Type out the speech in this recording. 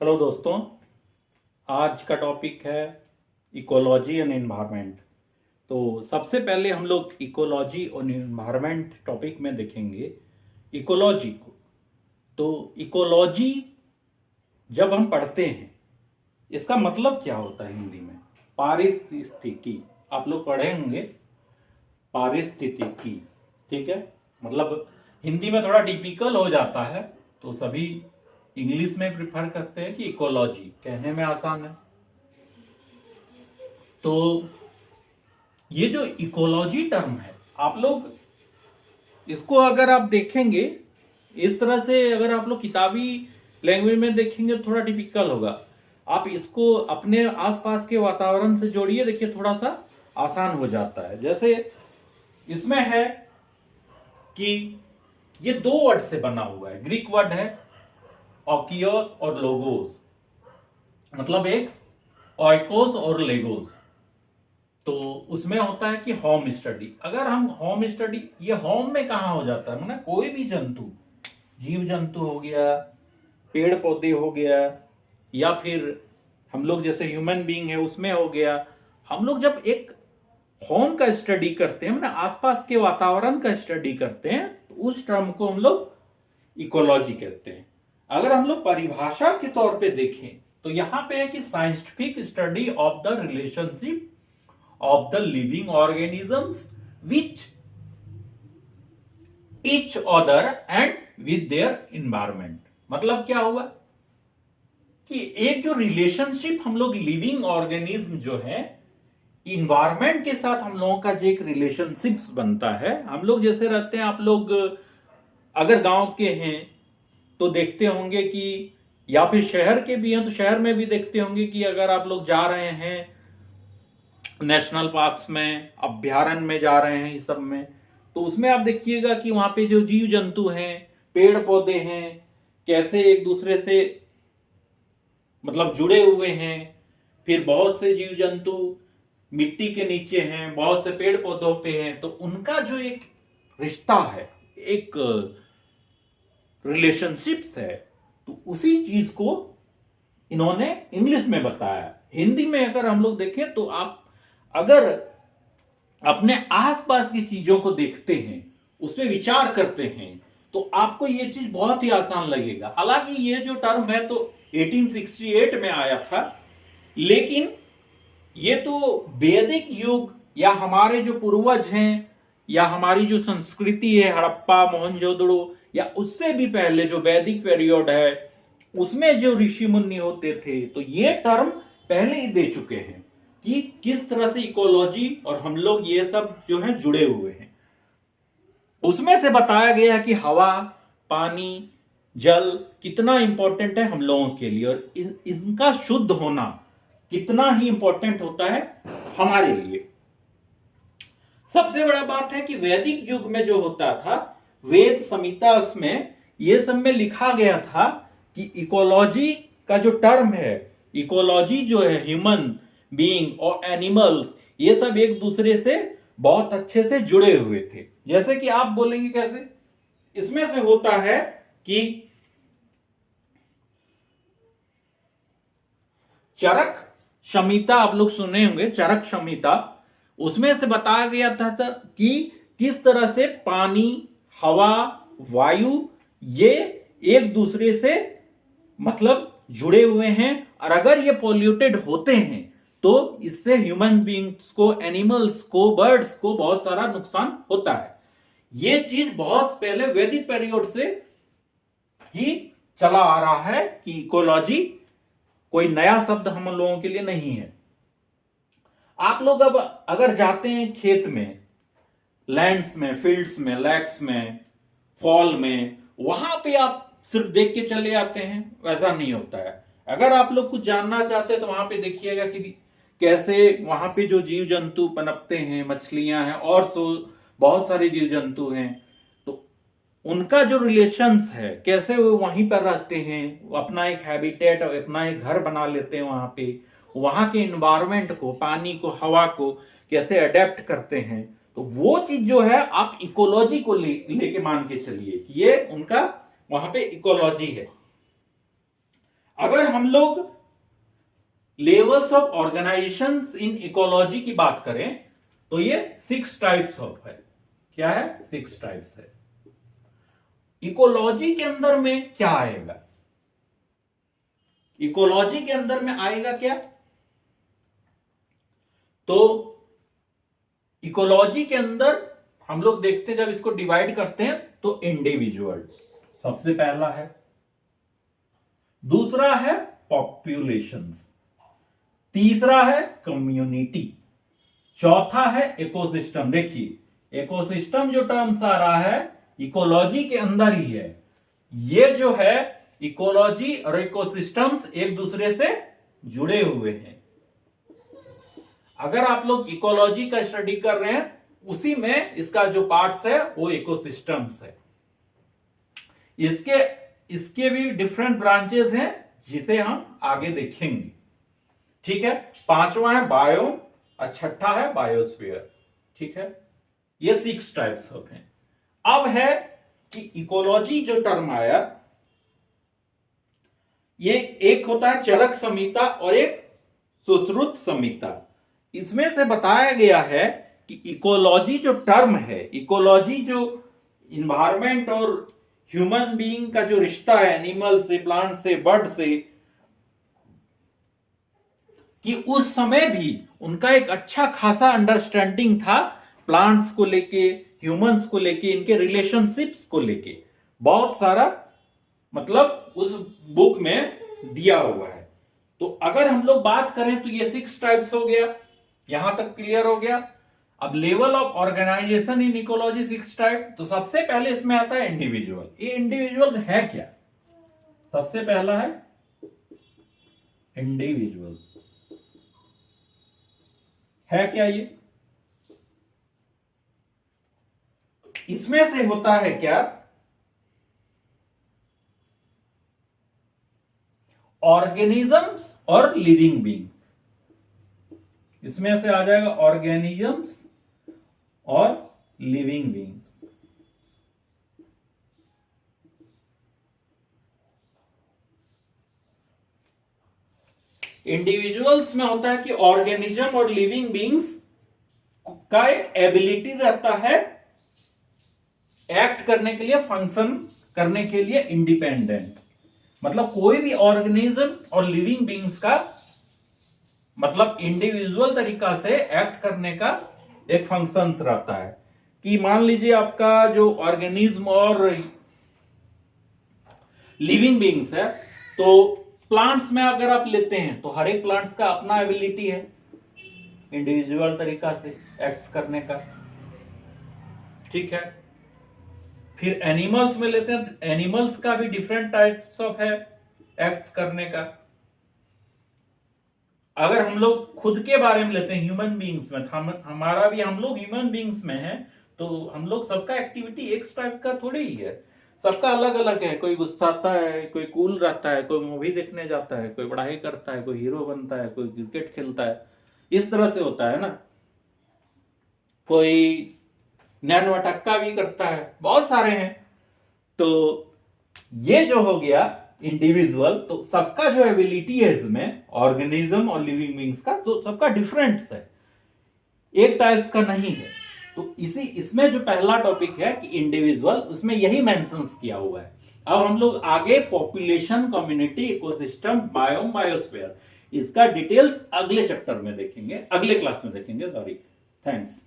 Hello दोस्तों, आज का टॉपिक है इकोलॉजी एंड एनवायरनमेंट। तो सबसे पहले हम लोग इकोलॉजी और एनवायरनमेंट टॉपिक में देखेंगे इकोलॉजी को। तो इकोलॉजी जब हम पढ़ते हैं, इसका मतलब क्या होता है हिंदी में? पारिस्थितिकी। आप लोग पढ़े होंगे पारिस्थितिकी, ठीक है। मतलब हिंदी में थोड़ा डिफिकल्ट हो जाता है, तो सभी इंग्लिश में प्रिफर करते हैं कि इकोलॉजी, कहने में आसान है। तो ये जो इकोलॉजी टर्म है, आप लोग इसको अगर आप देखेंगे इस तरह से, अगर आप लोग किताबी लैंग्वेज में देखेंगे तो थोड़ा डिफिकल्ट होगा। आप इसको अपने आसपास के वातावरण से जोड़िए, देखिए थोड़ा सा आसान हो जाता है। जैसे इसमें है कि ये दो वर्ड से बना हुआ है, ग्रीक वर्ड है ऑकियोस और लोगोस, मतलब एक ऑइकोस और लेगोस। तो उसमें होता है कि होम स्टडी। अगर हम होम स्टडी, ये होम में कहा हो जाता है, मतलब कोई भी जंतु, जीव जंतु हो गया, पेड़ पौधे हो गया, या फिर हम लोग जैसे ह्यूमन बीइंग है उसमें हो गया। हम लोग जब एक होम का स्टडी करते हैं, मतलब आसपास के वातावरण का स्टडी करते हैं, तो उस टर्म को हम लोग इकोलॉजी कहते हैं। अगर हम लोग परिभाषा के तौर पे देखें तो यहां पे है कि scientific study of the relationship of the living organisms which each other and with their environment. मतलब क्या हुआ कि एक जो रिलेशनशिप हम लोग लिविंग ऑर्गेनिज्म जो है इन्वायरमेंट के साथ हम लोगों का जो एक रिलेशनशिप बनता है, हम लोग जैसे रहते हैं, आप लोग अगर गांव के हैं तो देखते होंगे कि, या फिर शहर के भी हैं तो शहर में भी देखते होंगे कि अगर आप लोग जा रहे हैं नेशनल पार्क्स में, अभ्यारण्य में जा रहे हैं, इस सब में, तो उसमें आप देखिएगा कि वहां पे जो जीव जंतु हैं, पेड़ पौधे हैं, कैसे एक दूसरे से मतलब जुड़े हुए हैं। फिर बहुत से जीव जंतु मिट्टी के नीचे हैं, बहुत से पेड़ पौधों पे हैं, तो उनका जो एक रिश्ता है, एक रिलेशनशिप्स है, तो उसी चीज को इन्होंने इंग्लिश में बताया। हिंदी में अगर हम लोग देखें तो आप अगर अपने आसपास की चीजों को देखते हैं, उस पर विचार करते हैं, तो आपको ये चीज बहुत ही आसान लगेगा। हालांकि ये जो टर्म है तो 1868 में आया था, लेकिन ये तो वैदिक युग या हमारे जो पूर्वज हैं या हमारी जो संस्कृति है हड़प्पा मोहनजोदड़ो, या उससे भी पहले जो वैदिक पीरियड है उसमें जो ऋषि मुनि होते थे, तो ये टर्म पहले ही दे चुके हैं कि किस तरह से इकोलॉजी और हम लोग ये सब जो है जुड़े हुए हैं। उसमें से बताया गया कि हवा, पानी, जल कितना इंपॉर्टेंट है हम लोगों के लिए, और इनका शुद्ध होना कितना ही इंपॉर्टेंट होता है हमारे लिए। सबसे बड़ा बात है कि वैदिक युग में जो होता था, वेद संहिता में ये सब में लिखा गया था कि इकोलॉजी का जो टर्म है, इकोलॉजी जो है ह्यूमन बीइंग और एनिमल्स, ये सब एक दूसरे से बहुत अच्छे से जुड़े हुए थे। जैसे कि आप बोलेंगे कैसे, इसमें से होता है कि चरक संहिता, आप लोग सुने होंगे चरक संहिता, उसमें से बताया गया था कि किस तरह से पानी, हवा, वायु ये एक दूसरे से मतलब जुड़े हुए हैं, और अगर ये पॉल्यूटेड होते हैं तो इससे ह्यूमन बीइंग्स को, एनिमल्स को, बर्ड्स को बहुत सारा नुकसान होता है। ये चीज बहुत पहले वैदिक पीरियड से ही चला आ रहा है कि इकोलॉजी कोई नया शब्द हम लोगों के लिए नहीं है। आप लोग अब अगर जाते हैं खेत में, लैंड्स में, फील्ड्स में, लेक्स में, फॉल में, वहां पे आप सिर्फ देख के चले आते हैं, वैसा नहीं होता है। अगर आप लोग कुछ जानना चाहते हैं तो वहां पे देखिएगा कि कैसे वहां पे जो जीव जंतु पनपते हैं, मछलियां हैं और बहुत सारे जीव जंतु हैं, तो उनका जो रिलेशंस है, कैसे वो वहीं पर रहते हैं, वो अपना एक हैबिटेट और अपना एक घर बना लेते हैं वहां पे, वहां के इन्वायरमेंट को, पानी को, हवा को कैसे अडेप्ट करते हैं, तो वो चीज जो है आप इकोलॉजी को लेके मान के चलिए कि ये उनका वहां पे इकोलॉजी है। अगर हम लोग levels of organisation in ecology की बात करें तो ये 6 टाइप्स ऑफ है। क्या है? 6 टाइप्स है। इकोलॉजी के अंदर में क्या आएगा? इकोलॉजी के अंदर में आएगा क्या? तो इकोलॉजी के अंदर हम लोग देखते हैं, जब इसको डिवाइड करते हैं तो इंडिविजुअल सबसे पहला है, दूसरा है पॉपुलेशन, तीसरा है कम्युनिटी, चौथा है इकोसिस्टम। देखिए इकोसिस्टम जो टर्म्स आ रहा है इकोलॉजी के अंदर ही है। ये जो है इकोलॉजी और इकोसिस्टम्स एक दूसरे से जुड़े हुए हैं। अगर आप लोग इकोलॉजी का स्टडी कर रहे हैं उसी में इसका जो पार्ट्स है वो इकोसिस्टम्स है। इसके भी डिफरेंट ब्रांचेस हैं जिसे हम आगे देखेंगे। ठीक है, पांचवा है बायोम और छठा है बायोस्फीयर। ठीक है, ये 6 टाइप्स होते हैं। अब है कि इकोलॉजी जो टर्म आया, ये एक होता है चरक संहिता और एक सुश्रुत संहिता। इसमें से बताया गया है कि इकोलॉजी जो टर्म है, इकोलॉजी जो इन्वायरमेंट और ह्यूमन बीइंग का जो रिश्ता है एनिमल से, प्लांट से, बर्ड से, कि उस समय भी उनका एक अच्छा खासा अंडरस्टैंडिंग था प्लांट्स को लेके, ह्यूमंस को लेके, इनके रिलेशनशिप्स को लेके बहुत सारा मतलब उस बुक में दिया हुआ है। तो अगर हम लोग बात करें तो ये 6 टाइप्स हो गया, यहां तक क्लियर हो गया। अब level of organisation in ecology 6 type. तो सबसे पहले इसमें आता है इंडिविजुअल। ये इंडिविजुअल है क्या? सबसे पहला है इंडिविजुअल। है क्या ये? इसमें से होता है क्या? ऑर्गेनिजम्स और लिविंग बीइंग्स। इसमें से आ जाएगा ऑर्गेनिजम्स और लिविंग बीइंग्स। इंडिविजुअल्स में होता है कि ऑर्गेनिज्म और लिविंग बीइंग्स का एक एबिलिटी रहता है एक्ट करने के लिए, फंक्शन करने के लिए इंडिपेंडेंट। मतलब कोई भी ऑर्गेनिज्म और लिविंग बीइंग्स का मतलब इंडिविजुअल तरीका से एक्ट करने का एक फंक्शन रहता है। कि मान लीजिए आपका जो ऑर्गेनिज्म और लिविंग बीइंग्स है, तो प्लांट्स में अगर आप लेते हैं तो हर एक प्लांट्स का अपना एबिलिटी है इंडिविजुअल तरीका से एक्ट करने का। ठीक है, फिर एनिमल्स में लेते हैं, एनिमल्स का भी डिफरेंट टाइप्स ऑफ है एक्ट करने का। अगर हम लोग खुद के बारे में लेते हैं ह्यूमन बीइंग्स में, हमारा भी, हम लोग ह्यूमन बीइंग्स में है, तो हम लोग सबका एक्टिविटी एक टाइप का थोड़ी ही है, सबका अलग अलग है। कोई गुस्साता है, कोई कूल रहता है, कोई मूवी देखने जाता है, कोई पढ़ाई करता है, कोई हीरो बनता है, कोई क्रिकेट खेलता है, इस तरह से होता है ना। कोई नैनवटक्का भी करता है, बहुत सारे हैं। तो ये जो हो गया इंडिविजुअल, तो सबका जो एबिलिटी है इसमें ऑर्गेनिज्म और लिविंग बीइंग्स का, तो सबका डिफरेंट है, एक टाइप्स का नहीं है। तो इसमें जो पहला टॉपिक है कि इंडिविजुअल, उसमें यही मेंशन किया हुआ है। अब हम लोग आगे population, community, ecosystem, biome, biosphere, इसका डिटेल्स अगले चैप्टर में देखेंगे, अगले क्लास में देखेंगे। Sorry, thanks.